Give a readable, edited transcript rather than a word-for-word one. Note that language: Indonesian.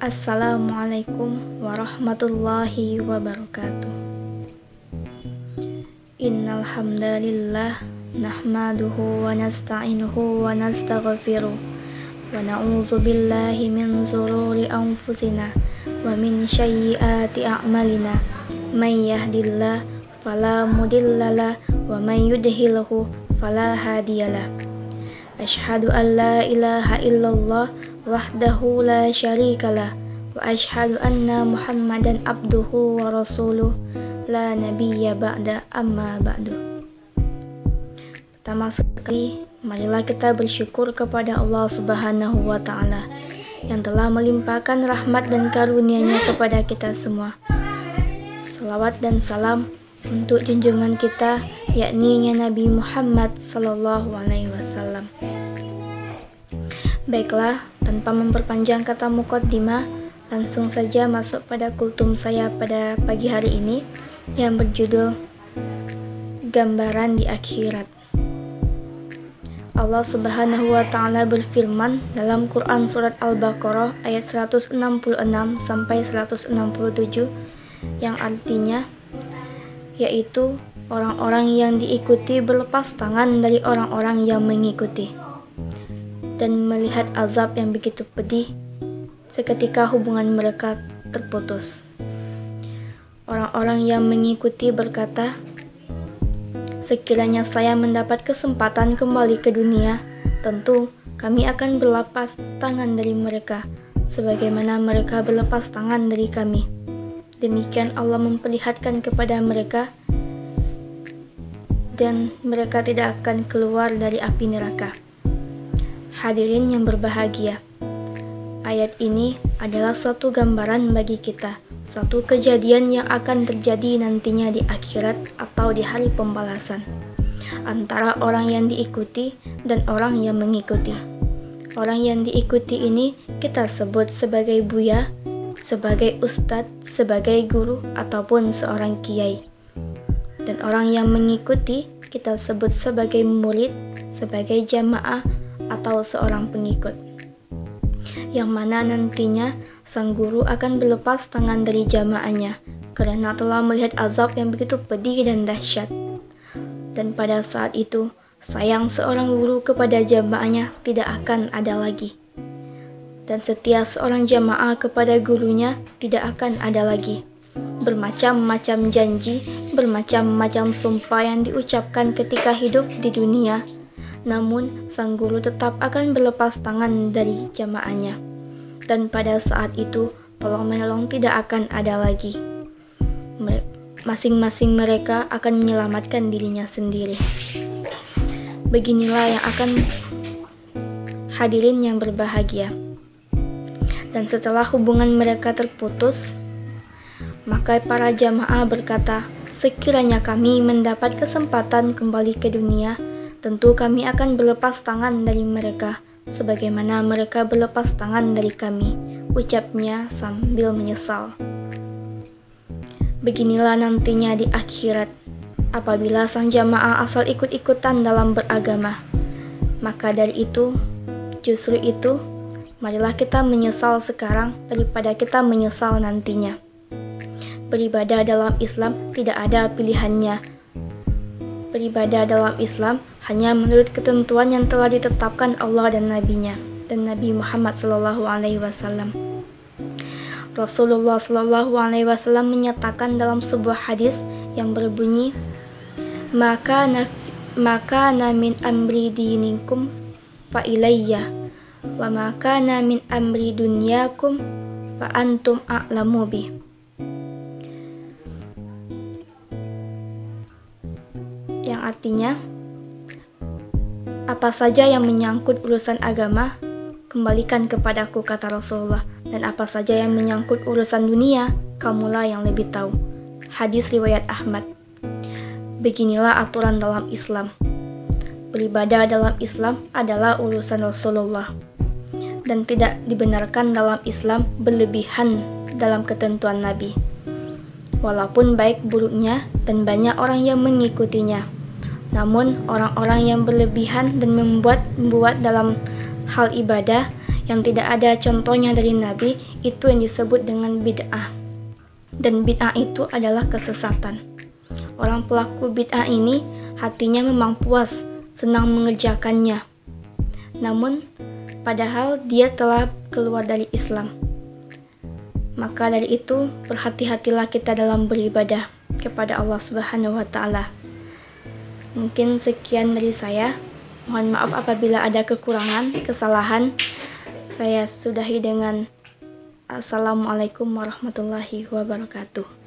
Assalamualaikum warahmatullahi wabarakatuh. Innal hamdalillah nahmaduhu wa nasta'inuhu wa nastaghfiruh wa na'udzu billahi min shururi anfusina wa min sayyiati a'malina. May yahdihillahu fala mudhillalah wa may yudhlilhu fala hadiyalah. Asyhadu an la ilaha illallah wahdahu la syarikalah wa asyhadu anna Muhammadan abduhu wa rasuluh la nabiyya ba'da amma ba'du. Pertama sekali, marilah kita bersyukur kepada Allah Subhanahu wa Ta'ala yang telah melimpahkan rahmat dan karunia-Nya kepada kita semua. Salawat dan salam untuk junjungan kita, yakni Nabi Muhammad sallallahu alaihi wasallam. Baiklah, tanpa memperpanjang kata muqaddimah, langsung saja masuk pada kultum saya pada pagi hari ini yang berjudul Gambaran di Akhirat. Allah Subhanahu wa Ta'ala berfirman dalam Quran surat Al-Baqarah ayat 166 sampai 167 yang artinya yaitu orang-orang yang diikuti berlepas tangan dari orang-orang yang mengikuti dan melihat azab yang begitu pedih seketika hubungan mereka terputus. Orang-orang yang mengikuti berkata, sekiranya saya mendapat kesempatan kembali ke dunia, tentu kami akan berlepas tangan dari mereka sebagaimana mereka berlepas tangan dari kami. Demikian Allah memperlihatkan kepada mereka dan mereka tidak akan keluar dari api neraka. Hadirin yang berbahagia, ayat ini adalah suatu gambaran bagi kita, suatu kejadian yang akan terjadi nantinya di akhirat atau di hari pembalasan antara orang yang diikuti dan orang yang mengikuti. Orang yang diikuti ini kita sebut sebagai buya, sebagai ustadz, sebagai guru, ataupun seorang kiai. Dan orang yang mengikuti kita sebut sebagai murid, sebagai jamaah, atau seorang pengikut. Yang mana nantinya sang guru akan berlepas tangan dari jamaahnya karena telah melihat azab yang begitu pedih dan dahsyat. Dan pada saat itu, sayang seorang guru kepada jamaahnya tidak akan ada lagi. Dan setia seorang jamaah kepada gurunya tidak akan ada lagi. Bermacam-macam janji, bermacam-macam sumpah yang diucapkan ketika hidup di dunia, namun sang guru tetap akan berlepas tangan dari jamaahnya. Dan pada saat itu, tolong-menolong tidak akan ada lagi. Masing-masing mereka akan menyelamatkan dirinya sendiri. Beginilah yang akan hadirin yang berbahagia. Dan setelah hubungan mereka terputus, maka para jamaah berkata, sekiranya kami mendapat kesempatan kembali ke dunia, tentu kami akan berlepas tangan dari mereka, sebagaimana mereka berlepas tangan dari kami, ucapnya sambil menyesal. Beginilah nantinya di akhirat, apabila sang jamaah asal ikut-ikutan dalam beragama. Maka dari itu, justru itu, marilah kita menyesal sekarang daripada kita menyesal nantinya. Beribadah dalam Islam tidak ada pilihannya. Beribadah dalam Islam hanya menurut ketentuan yang telah ditetapkan Allah dan Nabi-Nya dan Nabi Muhammad SAW. Rasulullah SAW menyatakan dalam sebuah hadis yang berbunyi, maka na min amri dinikum fa ilayya wa maka na min amri dunyakum fa antum a'lamu bih. Yang artinya, apa saja yang menyangkut urusan agama, kembalikan kepadaku, kata Rasulullah. Dan apa saja yang menyangkut urusan dunia, kamulah yang lebih tahu. Hadis riwayat Ahmad. Beginilah aturan dalam Islam. Beribadah dalam Islam adalah urusan Rasulullah. Dan tidak dibenarkan dalam Islam berlebihan dalam ketentuan Nabi. Walaupun baik buruknya dan banyak orang yang mengikutinya. Namun orang-orang yang berlebihan dan membuat dalam hal ibadah yang tidak ada contohnya dari Nabi, itu yang disebut dengan bid'ah. Dan bid'ah itu adalah kesesatan. Orang pelaku bid'ah ini hatinya memang puas, senang mengerjakannya. Namun, padahal dia telah keluar dari Islam. Maka dari itu, berhati-hatilah kita dalam beribadah kepada Allah Subhanahu wa Ta'ala. Mungkin sekian dari saya. Mohon maaf apabila ada kekurangan, kesalahan. Saya sudahi dengan Assalamualaikum warahmatullahi wabarakatuh.